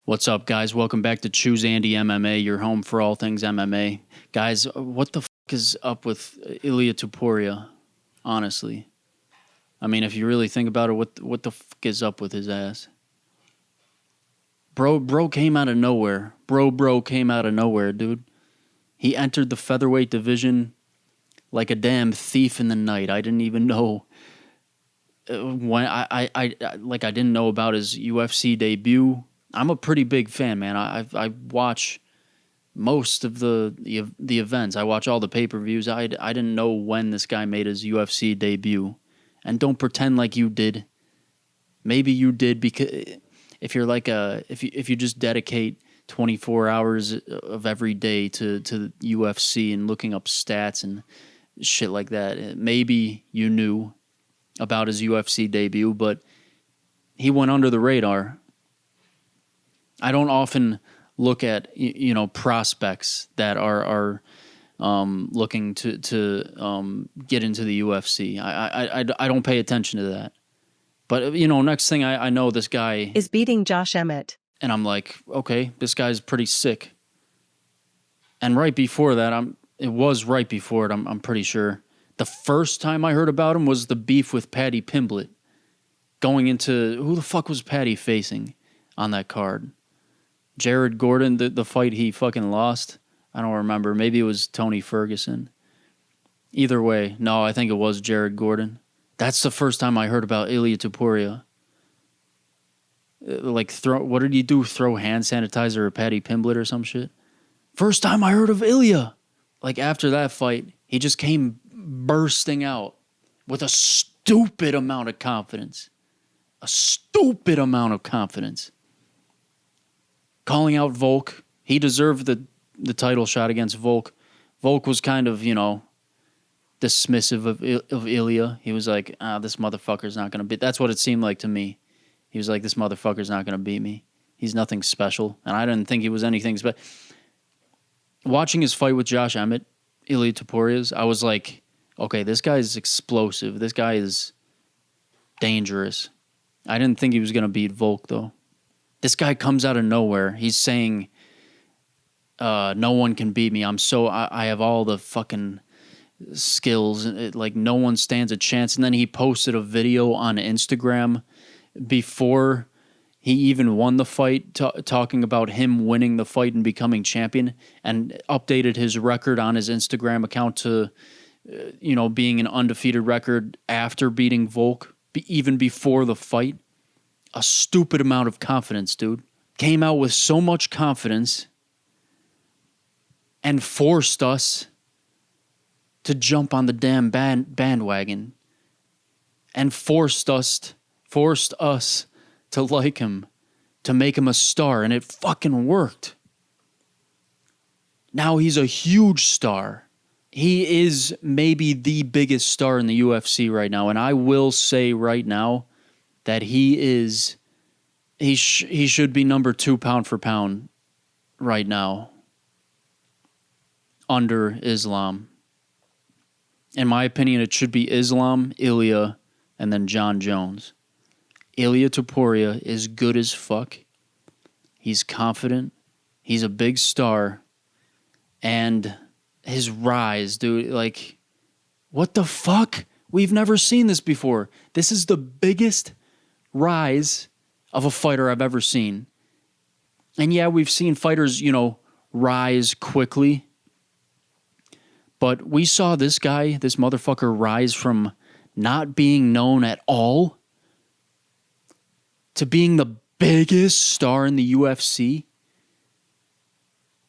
What's up, guys? Welcome back to Choose Andy MMA, your home for all things MMA. Guys, what the fuck is up with Ilia Topuria, honestly? I mean, if you really think about it, what the fuck is up with his ass? Bro came out of nowhere. Bro came out of nowhere, dude. He entered the featherweight division like a damn thief in the night. I didn't even know when I didn't know about his UFC debut. I'm a pretty big fan, man. I watch most of the events. I watch all the pay-per-views. I didn't know when this guy made his UFC debut. And don't pretend like you did. Maybe you did, because if you're like if you just dedicate 24 hours of every day to UFC and looking up stats and shit like that, maybe you knew about his UFC debut, but he went under the radar. I don't often look at prospects that are looking to get into the UFC. I don't pay attention to that. But next thing I know, this guy is beating Josh Emmett, and I'm like, okay, this guy's pretty sick. And right before that, I'm pretty sure the first time I heard about him was the beef with Paddy Pimblett. Going into, who the fuck was Paddy facing on that card? Jared Gordon, the fight he fucking lost? I don't remember. Maybe it was Tony Ferguson. Either way, no, I think it was Jared Gordon. That's the first time I heard about Ilia Topuria. What did he do? Throw hand sanitizer at Paddy Pimblett or some shit? First time I heard of Ilia. Like, after that fight, he just came bursting out with a stupid amount of confidence. A stupid amount of confidence. Calling out Volk. He deserved the title shot against Volk. Volk was kind of, dismissive of Ilia. He was like, this motherfucker's not going to beat. That's what it seemed like to me. He was like, this motherfucker's not going to beat me. He's nothing special. And I didn't think he was anything special. Watching his fight with Josh Emmett, Ilia Topuria's, I was like, okay, this guy is explosive. This guy is dangerous. I didn't think he was going to beat Volk, though. This guy comes out of nowhere. He's saying, no one can beat me. I have all the fucking skills. No one stands a chance. And then he posted a video on Instagram before he even won the fight, talking about him winning the fight and becoming champion, and updated his record on his Instagram account to, being an undefeated record after beating Volk, even before the fight. A stupid amount of confidence, dude. Came out with so much confidence and forced us to jump on the damn bandwagon, and forced us to like him, to make him a star, and it fucking worked. Now he's a huge star. He is maybe the biggest star in the UFC right now, and I will say right now that he should be number 2 pound for pound right now, under Islam. In my opinion, it should be Islam, Ilia, and then John Jones. Ilia Topuria is good as fuck. He's confident. He's a big star. And his rise, dude, like, what the fuck? We've never seen this before. This is the biggest rise of a fighter I've ever seen. And yeah, we've seen fighters, rise quickly. But we saw this guy, this motherfucker, rise from not being known at all to being the biggest star in the UFC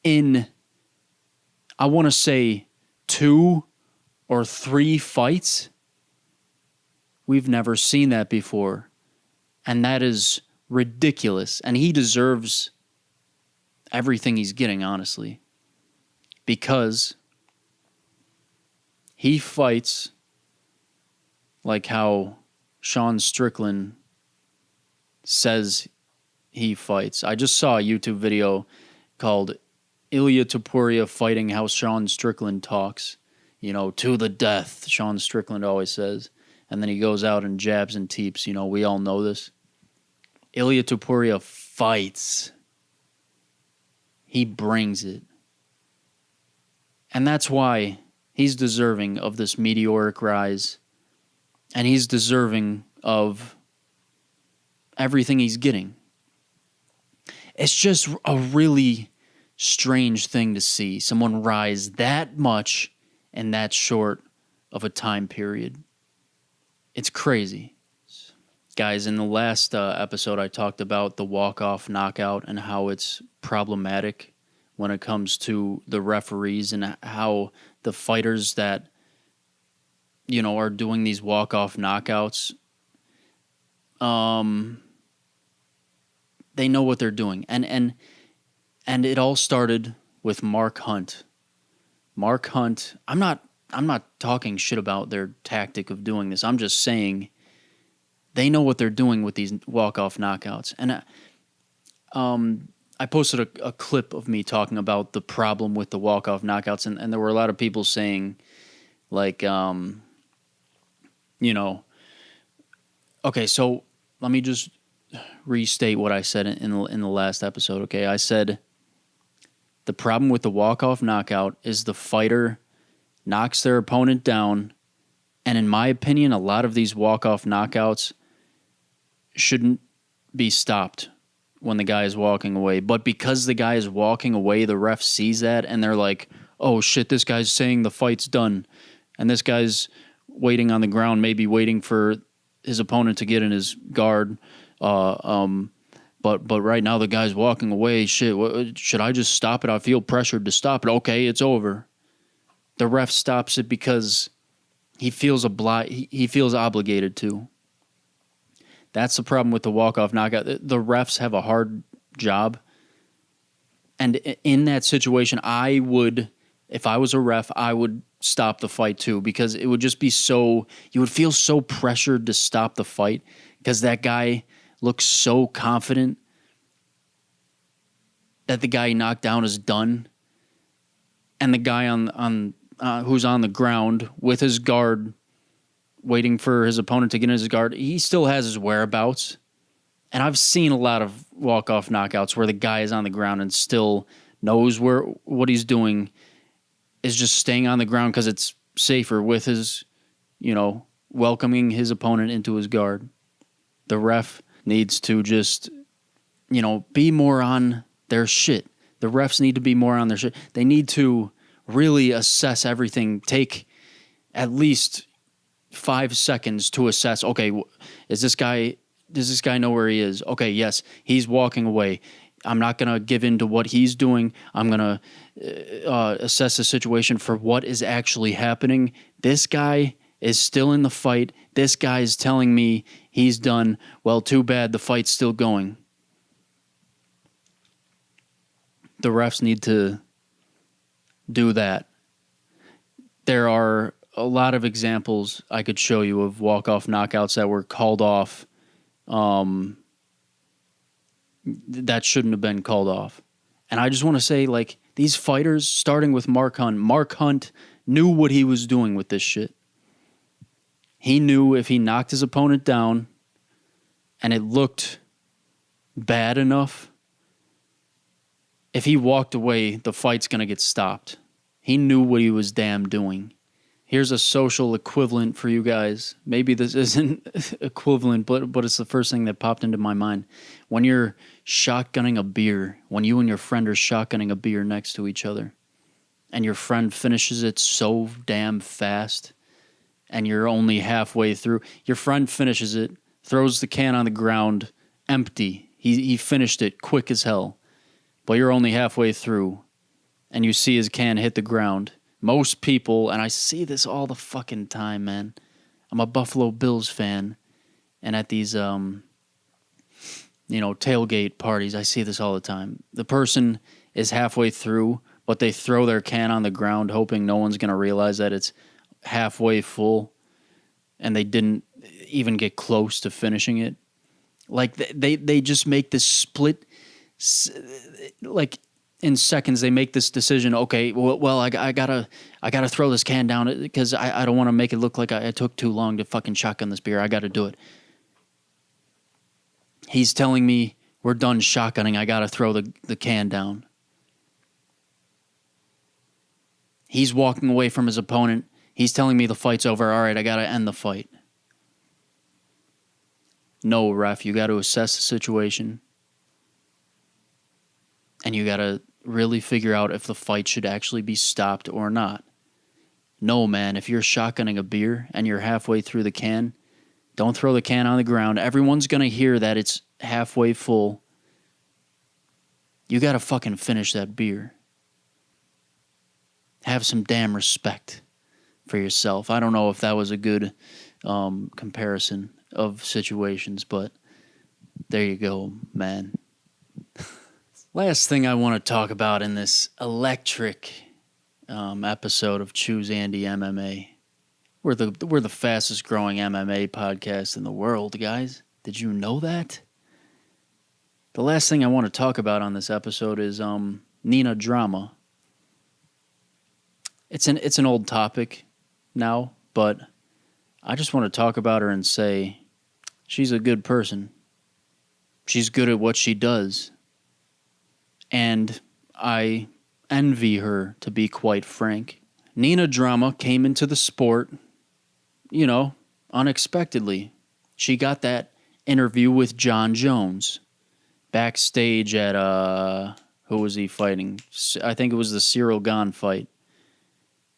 in, I want to say, 2 or 3 fights. We've never seen that before. And that is ridiculous. And he deserves everything he's getting, honestly. Because he fights like how Sean Strickland says he fights. I just saw a YouTube video called Ilia Topuria fighting how Sean Strickland talks. To the death, Sean Strickland always says. And then he goes out and jabs and teeps. We all know this. Ilia Topuria fights. He brings it. And that's why he's deserving of this meteoric rise. And he's deserving of everything he's getting. It's just a really strange thing to see someone rise that much in that short of a time period. It's crazy. Guys, in the last episode, I talked about the walk-off knockout and how it's problematic when it comes to the referees and how the fighters that, you know, are doing these walk-off knockouts, they know what they're doing. And it all started with Mark Hunt. Mark Hunt, I'm not talking shit about their tactic of doing this. I'm just saying they know what they're doing with these walk-off knockouts. And I posted a clip of me talking about the problem with the walk-off knockouts, and there were a lot of people saying, like, you know, okay, so let me just restate what I said in the last episode, okay? I said the problem with the walk-off knockout is the fighter knocks their opponent down, and in my opinion, a lot of these walk-off knockouts shouldn't be stopped when the guy is walking away. But because the guy is walking away, the ref sees that, and they're like, oh shit, this guy's saying the fight's done. And this guy's waiting on the ground, maybe waiting for his opponent to get in his guard. But right now the guy's walking away. Shit, should I just stop it? I feel pressured to stop it. Okay, it's over. The ref stops it because he feels obligated to. That's the problem with the walk-off knockout. The refs have a hard job. And in that situation, if I was a ref, I would stop the fight too, because it would just be you would feel so pressured to stop the fight because that guy looks so confident that the guy he knocked down is done. And the guy who's on the ground with his guard waiting for his opponent to get in his guard, he still has his whereabouts. And I've seen a lot of walk-off knockouts where the guy is on the ground and still knows what he's doing is just staying on the ground because it's safer with his, you know, welcoming his opponent into his guard. The ref needs to just, you know, be more on their shit. The refs need to be more on their shit. They need to really assess everything. Take at least 5 seconds to assess, okay, does this guy know where he is? Okay, yes, he's walking away. I'm not going to give in to what he's doing. I'm going to assess the situation for what is actually happening. This guy is still in the fight. This guy is telling me he's done. Well, too bad, the fight's still going. The refs need to do that. There are a lot of examples I could show you of walk-off knockouts that were called off that shouldn't have been called off. And I just want to say, like, these fighters, starting with Mark Hunt knew what he was doing with this shit. He knew if he knocked his opponent down and it looked bad enough, if he walked away, the fight's going to get stopped. He knew what he was damn doing. Here's a social equivalent for you guys. Maybe this isn't equivalent, but it's the first thing that popped into my mind. When you're shotgunning a beer, when you and your friend are shotgunning a beer next to each other, and your friend finishes it so damn fast, and you're only halfway through, your friend finishes it, throws the can on the ground, empty. He finished it quick as hell, but you're only halfway through, and you see his can hit the ground. Most people, and I see this all the fucking time, man. I'm a Buffalo Bills fan, and at these, tailgate parties, I see this all the time. The person is halfway through, but they throw their can on the ground, hoping no one's going to realize that it's halfway full, and they didn't even get close to finishing it. Like, they just make this split, like, in seconds, they make this decision. Okay, well, I gotta throw this can down because I don't want to make it look like I took too long to fucking shotgun this beer. I got to do it. He's telling me we're done shotgunning. I gotta throw the can down. He's walking away from his opponent. He's telling me the fight's over. All right, I got to end the fight. No, ref, you got to assess the situation. And you got to really figure out if the fight should actually be stopped or not. No, man, if you're shotgunning a beer and you're halfway through the can, don't throw the can on the ground. Everyone's going to hear that it's halfway full. You got to fucking finish that beer. Have some damn respect for yourself. I don't know if that was a good comparison of situations, but there you go, man. Last thing I want to talk about in this electric episode of Choose Andy MMA. We're the fastest growing MMA podcast in the world, guys. Did you know that? The last thing I want to talk about on this episode is Nina Drama. It's an old topic now, but I just want to talk about her and say she's a good person. She's good at what she does. And I envy her, to be quite frank. Nina Drama came into the sport, unexpectedly. She got that interview with Jon Jones backstage at, who was he fighting? I think it was the Cyril Gane fight.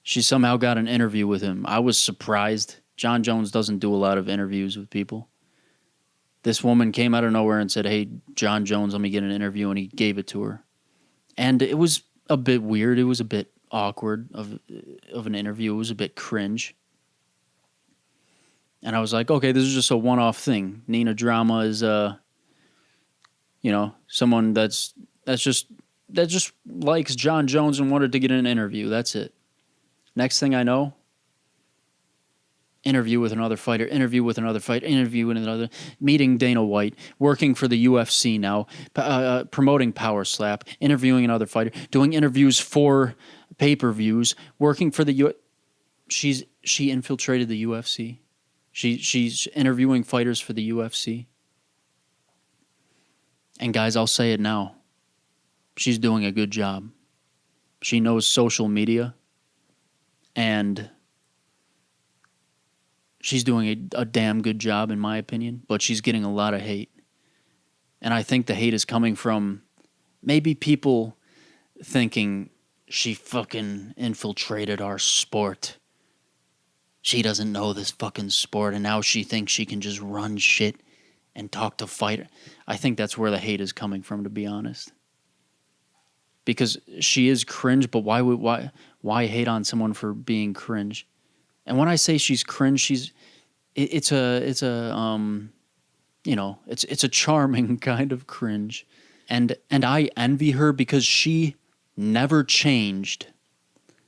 She somehow got an interview with him. I was surprised. Jon Jones doesn't do a lot of interviews with people. This woman came out of nowhere and said, "Hey, Jon Jones, let me get an interview," and he gave it to her. And it was a bit weird. It was a bit awkward of an interview. It was a bit cringe. And I was like, okay, this is just a one-off thing. Nina Drama is, someone that just likes Jon Jones and wanted to get an interview. That's it. Next thing I know, interview with another fighter, interview with another fighter, interview with another, meeting Dana White, working for the UFC now, promoting Power Slap, interviewing another fighter, doing interviews for pay-per-views, working for the she infiltrated the UFC. She's interviewing fighters for the UFC. And guys, I'll say it now. She's doing a good job. She knows social media, and she's doing a damn good job, in my opinion, but she's getting a lot of hate. And I think the hate is coming from maybe people thinking she fucking infiltrated our sport. She doesn't know this fucking sport, and now she thinks she can just run shit and talk to fighter. I think that's where the hate is coming from, to be honest. Because she is cringe, but why hate on someone for being cringe? And when I say she's cringe, it's a charming kind of cringe. And I envy her because she never changed.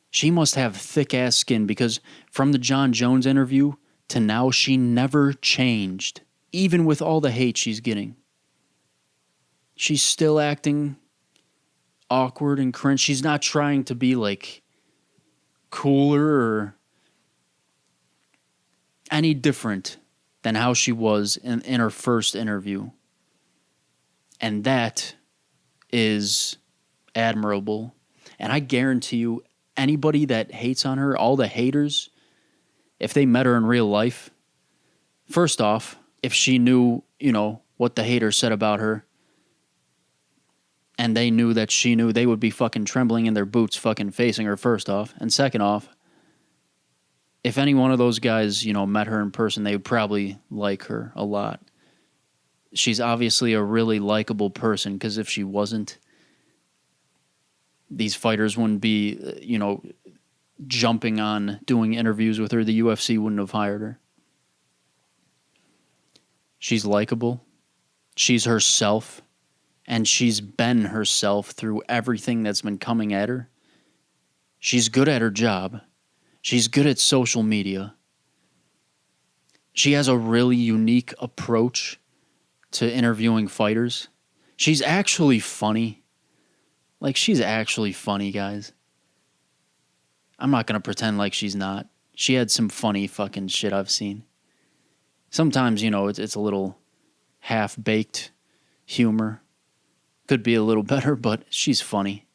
She must have thick ass skin, because from the Jon Jones interview to now, she never changed. Even with all the hate she's getting. She's still acting awkward and cringe. She's not trying to be like cooler or any different than how she was in her first interview. And that is admirable. And I guarantee you, anybody that hates on her, all the haters, if they met her in real life, first off, if she knew, what the hater said about her, and they knew that she knew, they would be fucking trembling in their boots fucking facing her, first off. And second off, if any one of those guys, met her in person, they would probably like her a lot. She's obviously a really likable person, because if she wasn't, these fighters wouldn't be, jumping on doing interviews with her. The UFC wouldn't have hired her. She's likable. She's herself. And she's been herself through everything that's been coming at her. She's good at her job. She's good at social media. She has a really unique approach to interviewing fighters. She's actually funny. Like, she's actually funny, guys. I'm not going to pretend like she's not. She had some funny fucking shit I've seen. Sometimes, it's a little half-baked humor. Could be a little better, but she's funny.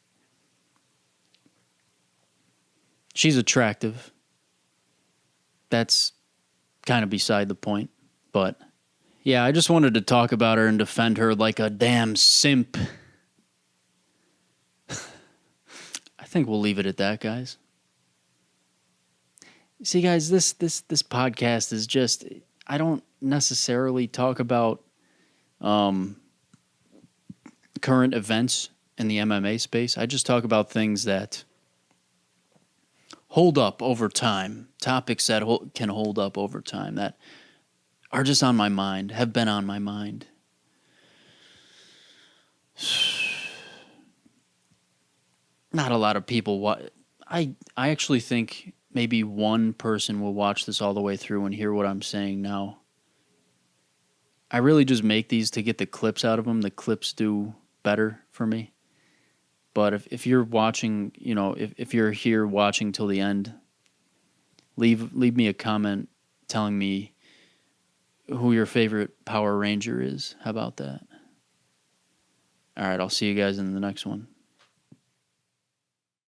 She's attractive. That's kind of beside the point. But yeah, I just wanted to talk about her and defend her like a damn simp. I think we'll leave it at that, guys. See, guys, this podcast is just, I don't necessarily talk about current events in the MMA space. I just talk about things that hold up over time, topics that can hold up over time, that are just on my mind, have been on my mind. Not a lot of people I actually think maybe one person will watch this all the way through and hear what I'm saying now. I really just make these to get the clips out of them. The clips do better for me. But if you're watching, you know, if you're here watching till the end, leave me a comment telling me who your favorite Power Ranger is. How about that? All right, I'll see you guys in the next one.